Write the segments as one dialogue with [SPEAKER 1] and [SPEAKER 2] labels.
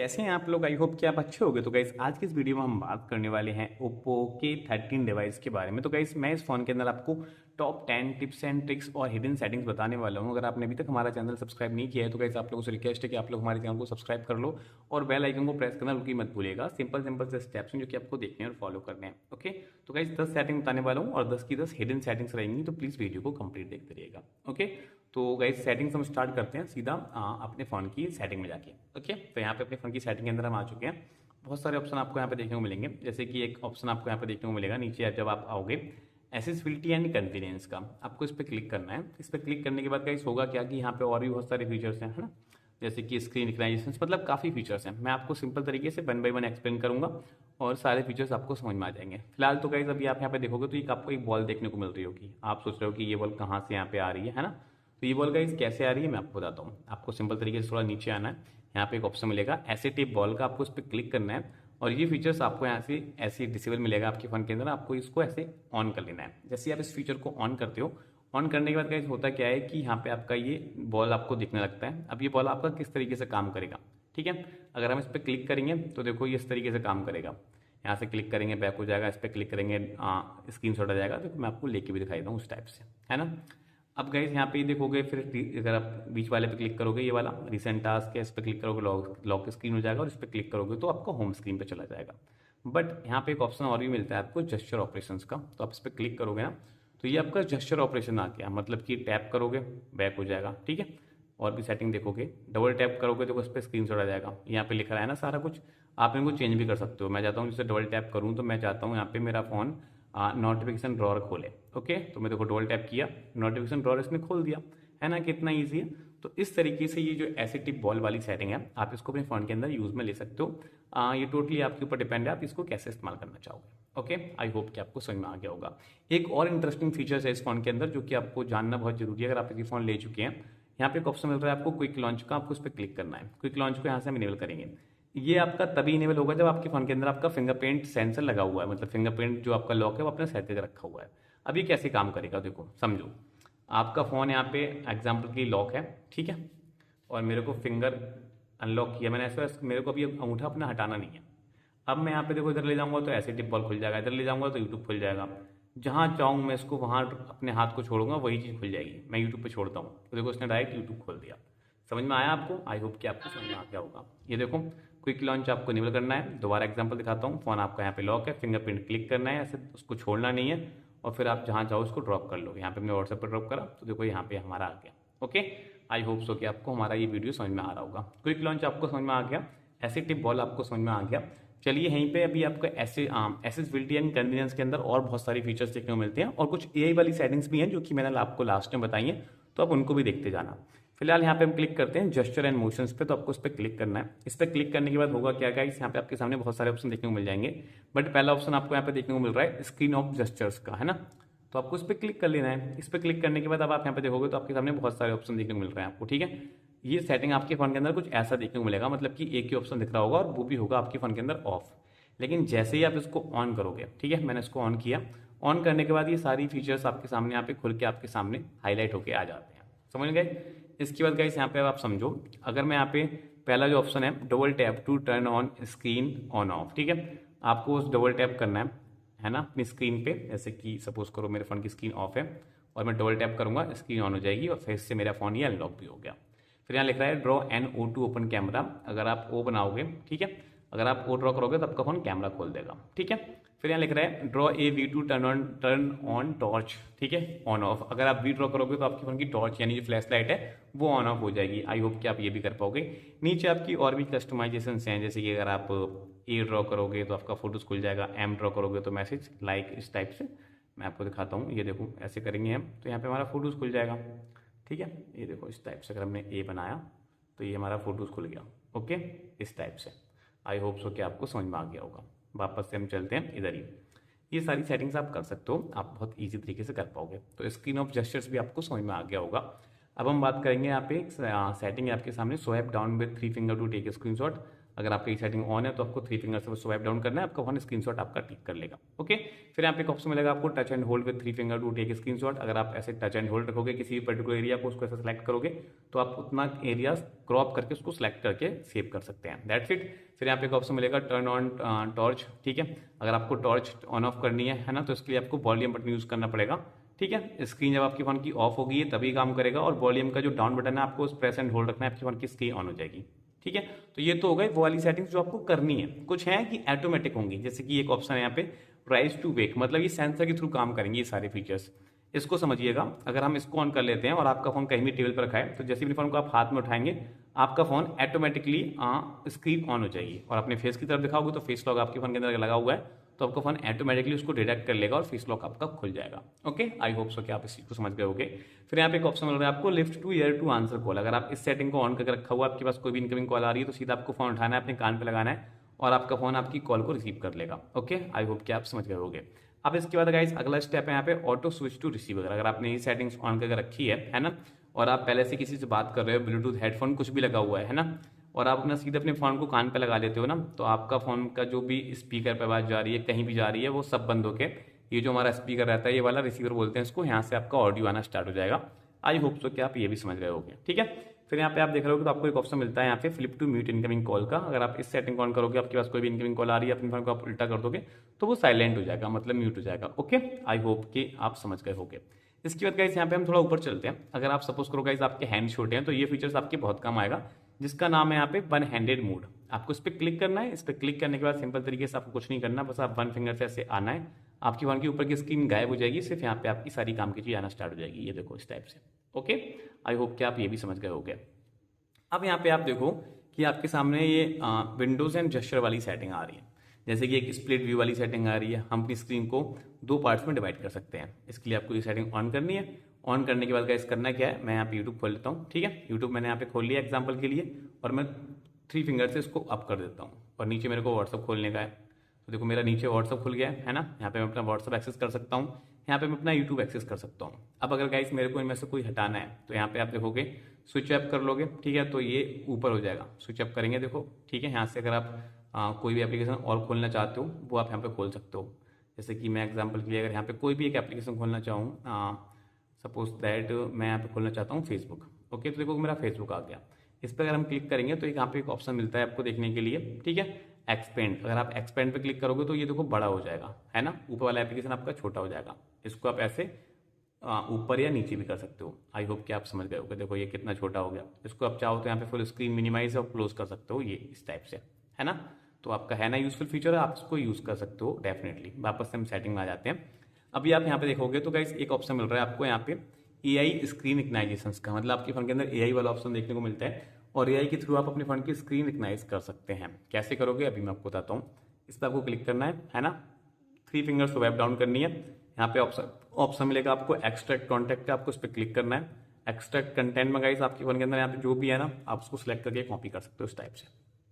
[SPEAKER 1] कैसे हैं आप लोग। आई होप कि आप अच्छे होंगे। तो गाइस आज की इस वीडियो में हम बात करने वाले हैं ओप्पो के 13 डिवाइस के बारे में। तो गाइस मैं इस फोन के अंदर आपको टॉप 10 टिप्स एंड ट्रिक्स और हिडन सेटिंग्स बताने वाला हूं। अगर आपने अभी तक हमारा चैनल सब्सक्राइब नहीं किया है तो गाइस आप लोगों से रिक्वेस्ट है कि आप लोग हमारे चैनल को सब्सक्राइब कर लो और बेल आइकन को प्रेस करना बिल्कुल मत भूलिएगा। सिंपल सिंपल से स्टेप्स हैं जो कि आपको देखने और फॉलो करने हैं। ओके, तो गाइस 10 सेटिंग बताने वाला हूँ और 10 की 10 हिडन सेटिंग्स रहेंगी, तो प्लीज़ वीडियो को कंप्लीट देखते रहिएगा। ओके, तो गाइस सेटिंग्स हम स्टार्ट करते हैं सीधा अपने फ़ोन की सेटिंग में जाके। ओके, तो यहाँ पे अपने फ़ोन की सेटिंग के अंदर हम आ चुके हैं। बहुत सारे ऑप्शन आपको यहाँ पे देखने को मिलेंगे, जैसे कि एक ऑप्शन आपको यहाँ पे देखने को मिलेगा नीचे जब आप आओगे, एसेसिबिलिटी एंड कन्वीनियंस का। आपको इस पर क्लिक करना है। इस पर क्लिक करने के बाद गाइस होगा क्या कि यहाँ पे और भी बहुत सारे फीचर्स हैं, है ना, जैसे कि स्क्रीन रिकग्नाइजेशन, मतलब काफ़ी फीचर्स हैं। मैं आपको सिंपल तरीके से 1 बाय 1 एक्सप्लेन करूंगा और सारे फीचर्स आपको समझ में आ जाएंगे। फिलहाल तो गाइस अभी आप यहाँ पे देखोगे तो एक आपको एक बॉल देखने को मिल रही होगी। आप सोच रहे हो कि ये बॉल कहाँ से यहाँ पे आ रही है ना। तो ये बॉल गाइस कैसे आ रही है मैं आपको बताता हूँ। आपको सिंपल तरीके से थोड़ा नीचे आना है, यहाँ पे एक ऑप्शन मिलेगा ऐसे टिप बॉल का, आपको इस पर क्लिक करना है और ये फीचर्स आपको यहाँ से ऐसे डिसेबल मिलेगा आपके फ़ोन के अंदर। आपको इसको ऐसे ऑन कर लेना है। जैसे आप इस फीचर को ऑन करते हो, ऑन करने के बाद गाइस होता क्या है कि यहाँ पे आपका ये बॉल आपको दिखने लगता है। अब ये बॉल आपका किस तरीके से काम करेगा, ठीक है। अगर हम इस पर क्लिक करेंगे तो देखो ये इस तरीके से काम करेगा। यहाँ से क्लिक करेंगे बैक हो जाएगा, इस पर क्लिक करेंगे स्क्रीन शॉट आ जाएगा। देखो मैं आपको लेके भी दिखाई दूँ उस टाइप से, है ना। अब गाइस यहाँ पे देखोगे, फिर अगर आप बीच वाले पे क्लिक करोगे, ये वाला रिसेंट टास्क है, इस पर क्लिक करोगे लॉक स्क्रीन हो जाएगा और इस पर क्लिक करोगे तो आपका होम स्क्रीन पे चला जाएगा। बट यहाँ पे एक ऑप्शन और भी मिलता है आपको जेस्चर ऑपरेशंस का। तो आप इस पर क्लिक करोगे ना तो ये आपका जेस्चर ऑपरेशन आ गया, मतलब कि टैप करोगे बैक हो जाएगा, ठीक है। और भी सेटिंग देखोगे, डबल टैप करोगे तो उस पर स्क्रीन शॉट आ जाएगा। यहाँ पे लिखा रहा है ना सारा कुछ, आप इनको चेंज भी कर सकते हो। मैं चाहता हूँ जैसे डबल टैप करूँ तो मैं चाहता हूँ यहाँ पे मेरा फ़ोन नोटिफिकेशन ड्रॉर खोले। ओके, तो मैं देखो डबल टैप किया, नोटिफिकेशन ड्रॉर इसने खोल दिया, है ना, कितना ईजी है। तो इस तरीके से ये जो ऐसे टिप बॉल वाली सेटिंग है आप इसको अपने फ़ोन के अंदर यूज़ में ले सकते हो। ये टोटली आपके ऊपर डिपेंड है आप इसको कैसे इस्तेमाल करना चाहोगे। ओके, आई होप कि आपको समझ में आ गया होगा। एक और इंटरेस्टिंग फीचर्स है इस फोन के अंदर जो कि आपको जानना बहुत जरूरी है अगर आप ये फ़ोन ले चुके हैं। यहाँ पे एक ऑप्शन मिल रहा है आपको क्विक लॉन्च का, आपको उस पर क्लिक करना है। क्विक लॉन्च को यहाँ से हम इनेबल करेंगे। ये आपका तभी इनेबल होगा जब आपके फ़ोन के अंदर आपका फिंगरप्रिंट सेंसर लगा हुआ है, मतलब फिंगरप्रिंट जो आपका लॉक है वो अपने सेट करके रखा हुआ है। अब ये कैसे काम करेगा देखो समझो। आपका फ़ोन यहाँ पे एग्जाम्पल की लॉक है, ठीक है, और मेरे को फिंगर अनलॉक किया मैंने, ऐसा मेरे को अभी अंगूठा अपना हटाना नहीं है। अब मैं यहाँ पे देखो इधर ले जाऊंगा तो ऐसे टिप बॉल खुल जाएगा, इधर ले जाऊंगा तो यूट्यूब खुल जाएगा। जहाँ चाहूँ मैं इसको वहाँ अपने हाथ को छोड़ूंगा वही चीज़ खुल जाएगी। मैं यूट्यूब पे छोड़ता हूँ तो देखो उसने डायरेक्ट यूट्यूब खोल दिया। समझ में आया आपको। आई होप कि आपको समझ में आ गया होगा। ये देखो क्विक लॉन्च आपको इनेबल करना है। दोबारा एग्जांपल दिखाता हूँ। फ़ोन आपका यहाँ पे लॉक है, फिंगरप्रिंट क्लिक करना है, ऐसे उसको छोड़ना नहीं है और फिर आप जहाँ चाहो उसको ड्रॉप कर लो। यहाँ पे हमने व्हाट्सएप पर ड्रॉप करा तो देखो यहाँ पे हमारा आ गया। ओके, आई होप सो कि आपको हमारा ये वीडियो समझ में आ रहा होगा। क्विक लॉन्च आपको समझ में आ गया, ऐसे टिप बॉल आपको समझ में आ गया। चलिए यहीं पे अभी आपको एसेसिबिलिटी एंड कन्वीनियंस के अंदर और बहुत सारी फीचर्स देखने को मिलते हैं और कुछ एआई वाली सेटिंग्स भी हैं जो कि मैंने आपको लास्ट में बताई हैं, तो आप उनको भी देखते जाना। फिलहाल यहाँ पे हम क्लिक करते हैं जेस्चर एंड मोशंस पे। तो आपको इस पर क्लिक करना है। इस पर क्लिक करने के बाद होगा क्या गाइस, यहाँ पे आपके सामने बहुत सारे ऑप्शन देखने को मिल जाएंगे। बट पहला ऑप्शन आपको यहाँ पे देखने को मिल रहा है स्क्रीन ऑफ जेस्चर्स का, है ना। तो आपको इस पर क्लिक कर लेना है। इस पर क्लिक करने के बाद अब आप यहाँ पे देखोगे तो आपके सामने बहुत सारे ऑप्शन देखने को मिल रहे हैं आपको, ठीक है। ये सेटिंग आपके फोन के अंदर कुछ ऐसा देखने को मिलेगा, मतलब कि एक ही ऑप्शन दिख रहा होगा और वो भी होगा आपके फोन के अंदर ऑफ। लेकिन जैसे ही आप इसको ऑन करोगे, ठीक है, मैंने इसको ऑन किया, ऑन करने के बाद ये सारी फीचर्स आपके सामने यहाँ पे खुल के आपके सामने हाईलाइट होके आ जाते हैं। समझ गए। इसके बाद गाइस यहाँ पे आप समझो, अगर मैं यहाँ पे पहला जो ऑप्शन है double tap to turn on screen on off, ठीक है, आपको उस डबल टैप करना है ना अपनी स्क्रीन पे। जैसे कि सपोज करो मेरे फ़ोन की स्क्रीन ऑफ है और मैं डबल टैप करूंगा, स्क्रीन ऑन हो जाएगी और फेस से मेरा फ़ोन ये अनलॉक भी हो गया। फिर यहाँ लिख रहा है draw an O to open camera. अगर आप ओ बनाओगे, ठीक है, अगर आप ओ ड्रॉ करोगे तो आपका फ़ोन कैमरा खोल देगा, ठीक है। फिर यहाँ लिख रहा है draw a V to turn on torch, ठीक है, ऑन ऑफ। अगर आप वी ड्रॉ करोगे तो आपके फ़ोन की टॉर्च यानी जो फ्लैश लाइट है वो ऑन ऑफ हो जाएगी। आई होप कि आप ये भी कर पाओगे। नीचे आपकी और भी कस्टमाइजेशन हैं, जैसे कि अगर आप ए ड्रॉ करोगे तो आपका फोटोज खुल जाएगा, एम ड्रॉ करोगे तो मैसेज, लाइक, इस टाइप से। मैं आपको दिखाता हूँ, ये देखो ऐसे करेंगे हम तो यहाँ पे हमारा फोटोज खुल जाएगा, ठीक है। ये देखो इस टाइप से अगर हमने ए बनाया तो ये हमारा फोटोज खुल गया। ओके, इस टाइप से। आई होप सो कि आपको समझ में आ गया होगा। वापस से हम चलते हैं इधर ही। ये सारी सेटिंग्स आप कर सकते हो, आप बहुत ईजी तरीके से कर पाओगे। तो स्क्रीन ऑफ जेस्चर्स भी आपको समझ में आ गया होगा। अब हम बात करेंगे यहाँ पे सेटिंग है आपके सामने, swipe down with 3 finger to take screenshot. अगर आपकी सेटिंग ऑन है तो आपको 3 फिंगर से स्वाइप डाउन करना है, आपका फोन स्क्रीनशॉट आपका टिक कर लेगा। ओके, फिर यहाँ पे एक ऑप्शन मिलेगा आपको touch and hold with 3 finger to take screenshot. अगर आप ऐसे टच एंड होल्ड रखोगे किसी भी पर्टिकुलर एरिया को, उसको ऐसे सेलेक्ट करोगे तो आप उतना एरिया क्रॉप करके उसको सेलेक्ट करके सेव कर सकते हैं। That's it. फिर यहाँ पे एक ऑप्शन मिलेगा टर्न ऑन टॉर्च। ठीक है, अगर आपको टॉर्च ऑन ऑफ करनी है ना, तो इसके लिए आपको वॉल्यूम बटन यूज करना पड़ेगा। ठीक है, स्क्रीन जब आपकी फोन की ऑफ होगी तभी काम करेगा, और वॉल्यूम का जो डाउन बटन है आपको प्रेस एंड होल्ड रखना है, आपकी फोन की स्क्रीन ऑन हो जाएगी। ठीक है, तो ये तो हो गई वो वाली सेटिंग्स जो आपको करनी है। कुछ है कि ऑटोमेटिक होंगी, जैसे कि एक ऑप्शन है यहाँ पे राइज टू वेक, मतलब ये सेंसर के थ्रू काम करेंगे ये सारे फीचर्स। इसको समझिएगा, अगर हम इसको ऑन कर लेते हैं और आपका फोन कहीं भी टेबल पर रखा है, तो जैसे भी फोन को आप हाथ में उठाएंगे आपका फोन ऑटोमेटिकली स्क्रीन ऑन हो जाएगी, और अपने फेस की तरफ दिखाओगे तो फेस लॉक आपके फोन के अंदर लगा हुआ है, तो आपका फोन ऑटोमेटिकली उसको डिटेक्ट कर लेगा और फेस लॉक आपका खुल जाएगा। ओके, आई होप सो कि आप इस चीज को समझ गए होगे। फिर यहाँ पे एक ऑप्शन मिल रहा है आपको lift to ear to answer call. अगर आप इस सेटिंग को ऑन करके रखा हुआ, आपके पास कोई भी इनकमिंग कॉल आ रही है तो सीधा आपको फोन उठाना है, अपने कान पे लगाना है और आपका फोन आपकी कॉल को रिसीव कर लेगा। ओके, आई होप कि आप समझ गए होगे। अब इसके बाद गाइस अगला स्टेप है यहाँ पे ऑटो स्विच टू रिसीवर। अगर आपने ये सेटिंग्स ऑन करके रखी है ना, और आप पहले से किसी से बात कर रहे हो, ब्लूटूथ हेडफोन कुछ भी लगा हुआ है ना, और आप अपना सीधे अपने फ़ोन को कान पे लगा लेते हो ना, तो आपका फ़ोन का जो भी स्पीकर पे आवाज़ जा रही है, कहीं भी जा रही है, वो सब बंद होके ये जो हमारा स्पीकर रहता है, ये वाला रिसीवर बोलते हैं इसको, यहाँ से आपका ऑडियो आना स्टार्ट हो जाएगा। आई होप सो कि आप ये भी समझ गए होगे। ठीक है, फिर यहाँ पे आप देख रहे हो तो आपको एक ऑप्शन मिलता है यहाँ पे flip to mute incoming call का। अगर आप इस सेटिंग ऑन करोगे, आपके पास कोई भी इनकमिंग कॉल आ रही है, अपने फोन को आप उल्टा कर दोगे तो वो साइलेंट हो जाएगा, मतलब म्यूट हो जाएगा। ओके, आई होप कि आप समझ गए होगे। इसके बाद गाइस यहाँ पे हम थोड़ा ऊपर चलते हैं। अगर आप सपोज करो गाइस आपके हैंड छोटे हैं, तो ये फीचर्स आपके बहुत काम आएगा, जिसका नाम है यहाँ पे वन हैंडेड मोड। आपको इस पर क्लिक करना है। इस पर क्लिक करने के बाद सिंपल तरीके से आपको कुछ नहीं करना, बस आप वन फिंगर से ऐसे आना है, आपकी फोन के ऊपर की स्क्रीन गायब हो जाएगी, सिर्फ यहाँ पे आपकी सारी काम की चीज आना स्टार्ट हो जाएगी। ये देखो इस टाइप से। ओके, आई होप कि आप ये भी समझ गए होगे। अब यहाँ पे आप देखो कि आपके सामने ये विंडोज एंड जेस्चर वाली सेटिंग आ रही है, जैसे कि एक स्प्लिट व्यू वाली सेटिंग आ रही है। हम अपनी स्क्रीन को दो पार्ट्स में डिवाइड कर सकते हैं। इसके लिए आपको ये सेटिंग ऑन करनी है। ऑन करने के बाद गाइस करना क्या है, मैं यहाँ पे यूट्यूब खोल लेता हूँ। ठीक है, यूट्यूब मैंने यहाँ पे खोल लिया एग्जाम्पल के लिए, और मैं 3 फिंगर से इसको अप कर देता हूँ, और नीचे मेरे को व्हाट्सअप खोलने का है। तो देखो मेरा नीचे व्हाट्सअप खुल गया है ना, यहाँ पे मैं अपना व्हाट्सअप एक्सेस कर सकता हूँ, यहाँ पे मैं अपना यूट्यूब एक्सेस कर सकता हूँ। अब अगर गाइस मेरे को इनमें से कोई हटाना है, तो यहाँ पे आप देखोगे स्विच ऐप कर लोगे। ठीक है, तो ये ऊपर हो जाएगा, स्विच ऐप करेंगे देखो। ठीक है, यहाँ से अगर आप कोई भी एप्लीकेशन और खोलना चाहते हो, वो आप यहाँ पे खोल सकते हो। जैसे कि मैं एग्जांपल के लिए अगर यहाँ पे कोई भी एक एप्लीकेशन खोलना चाहूँ, सपोज दैट मैं यहाँ पे खोलना चाहता हूँ फेसबुक। ओके, तो देखो मेरा फेसबुक आ गया। इस पर अगर हम क्लिक करेंगे तो यहाँ पे एक ऑप्शन मिलता है आपको देखने के लिए। ठीक है, एक्सपेंड। अगर आप एक्सपेंड पे क्लिक करोगे तो ये देखो बड़ा हो जाएगा, है ना, ऊपर वाला एप्लीकेशन आपका छोटा हो जाएगा। इसको आप ऐसे ऊपर या नीचे भी कर सकते हो। आई होप कि आप समझ गए होगे। देखो ये कितना छोटा हो गया। इसको आप चाहो तो यहाँ पे फुल स्क्रीन मिनिमाइज और क्लोज कर सकते हो, ये इस टाइप से, है ना। तो आपका है ना यूजफुल फीचर है, आप इसको यूज कर सकते हो डेफिनेटली। वापस से हम सेटिंग में आ जाते हैं। अभी आप यहाँ पे देखोगे तो गाइस एक ऑप्शन मिल रहा है आपको यहाँ पे AI स्क्रीन रिकग्नाइजेशन का, मतलब आपके फोन के अंदर AI वाला ऑप्शन देखने को मिलता है, और AI के थ्रू आप अपने फोन की स्क्रीन रिकग्नाइज कर सकते हैं। कैसे करोगे अभी मैं आपको बताता हूँ। इस पर आपको क्लिक करना है ना, 3 फिंगर्स स्वाइप डाउन करनी है। यहाँ पे ऑप्शन मिलेगा आपको एक्सट्रैक्ट कॉन्टैक्ट का, आपको इस पर क्लिक करना है। एक्सट्रैक्ट कंटेंट में गाइस आपके फोन के अंदर यहाँ पे जो भी है ना, आप उसको सिलेक्ट करके कॉपी कर सकते हो इस टाइप से,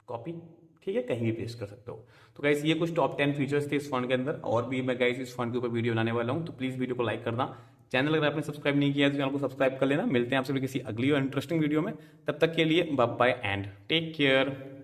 [SPEAKER 1] कॉपी। ठीक है, कहीं भी पेस्ट कर सकते हो। तो गाइस ये कुछ टॉप 10 फीचर्स थे इस फोन के अंदर, और भी मैं गाइस इस फोन के ऊपर वीडियो बनाने वाला हूँ, तो प्लीज वीडियो को लाइक करना। चैनल अगर आपने सब्सक्राइब नहीं किया तो चैनल को सब्सक्राइब कर लेना। मिलते हैं आपसे किसी अगली और इंटरेस्टिंग वीडियो में, तब तक के लिए bye bye and take care.